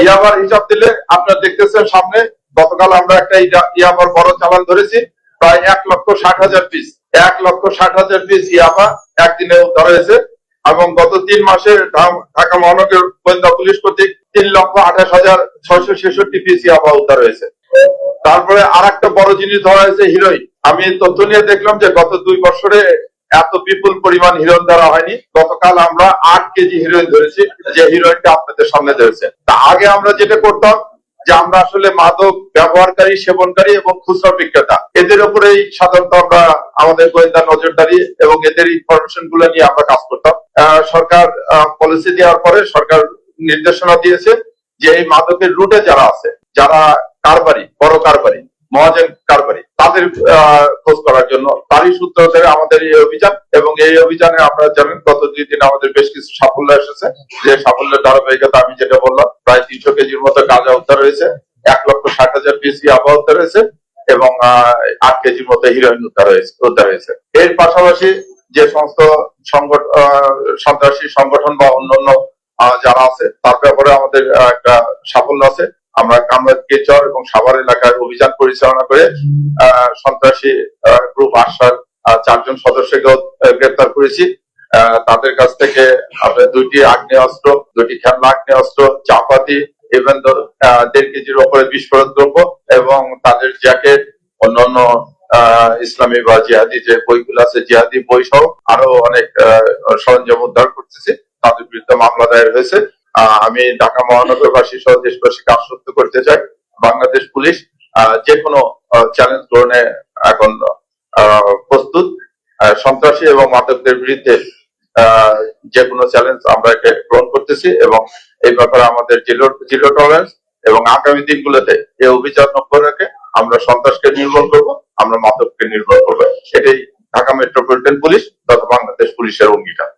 ইয়াবার হিসাব দিলে আপনারা দেখতেছেন সামনে গতকাল আমরা একটা ইয়াবার বড় চালান ধরেছি প্রায় 1,60,000 পিস 1,60,000 পিস ইয়াবা একদিনে উদ্ধার হয়েছে এবং গত 3 মাসে ঢাকা মহানগর গোয়েন্দা পুলিশ কর্তৃক 3,28,666 পিস ইয়াবা উদ্ধার হয়েছে। তারপরে আর একটা বড় জিনিস ধরা হয়েছে হিরোইন। আমি তথ্য নিয়ে দেখলাম যে গত 2 বছরে এত বিপুল পরিমাণ হিরোইন ধরা হয়নি। গতকাল আমরা 8 কেজি হিরোইন ধরেছি, যে হিরোইনটা আপনাদের সামনে ধরেছে। তা আগে আমরা যেটা করতাম যে আমরা আসলে মাদক ব্যবহারকারী, সেবনকারী এবং খুচরা বিক্রেতা এদের উপরেই সাধারণত আমরা আমাদের গোয়েন্দা নজরদারি এবং এদের ইনফরমেশন গুলো নিয়ে আমরা কাজ করতাম। সরকার পলিসি দেওয়ার পরে সরকার নির্দেশনা দিয়েছে যে এই মাদকের রুটে যারা আছে, যারা কারবারি, বড় কারবারি, মহাজন কারবারি, তাদের খোঁজ করার জন্য তারই সূত্র ধরে আমাদের এই অভিযান। এবং এই অভিযানে আপনারা জানেন গত 2 দিন আমাদের বেশ কিছু সাফল্য এসেছে। যে সাফল্যের ধারাবাহিকতা আমি যেটা বললাম, প্রায় 300 কেজির মতো গাঁজা উদ্ধার হয়েছে, 1,60,000 পিস ইয়াবা উদ্ধার হয়েছে এবং 8 কেজির মতো হিরোইন উদ্ধার হয়েছে। এর পাশাপাশি যে সমস্ত সন্ত্রাসী সংগঠন বা অন্যান্য যারা আছে তার ব্যাপারে আমাদের একটা সাফল্য আছে। আমরা কামরাজগঞ্জ এবং সাভার এলাকায় অভিযান পরিচালনা করে সন্ত্রাসী গ্রুপ আশার 4 জন সদস্যকে গ্রেপ্তার করেছি। তাদের কাছ থেকে আমরা 2টি আগ্নেয়াস্ত্র, 2টি খেলনা আগ্নেয়াস্ত্র, চাপাতি, ইভেন 1.5 কেজির উপরে বিস্ফোরক দ্রব্য এবং তাদের জ্যাকেট, অন্যান্য ইসলামী বা জিহাদি যে বইগুলো আছে, জিহাদি বই সহ আরো অনেক সরঞ্জাম উদ্ধার করতেছি। তাদের বিরুদ্ধে মামলা দায়ের হয়েছে। আমি ঢাকা মহানগরবাসী সহ দেশবাসীকে আশ্বস্ত করতে চাই, বাংলাদেশ পুলিশ যে কোনো চ্যালেঞ্জ গ্রহণে এখন প্রস্তুত। সন্ত্রাসী এবং মাদকদের বিরুদ্ধে যে কোনো চ্যালেঞ্জ আমরা একে গ্রহণ করতেছি এবং এই ব্যাপারে আমাদের জিরো টলারেন্স এবং আগামী দিনগুলোতে এই অভিযান লক্ষ্য রেখে আমরা সন্ত্রাসকে নির্মূল করব, আমরা মাদককে নির্মূল করবো। এটাই ঢাকা মেট্রোপলিটন পুলিশ তথা বাংলাদেশ পুলিশের অঙ্গীকার।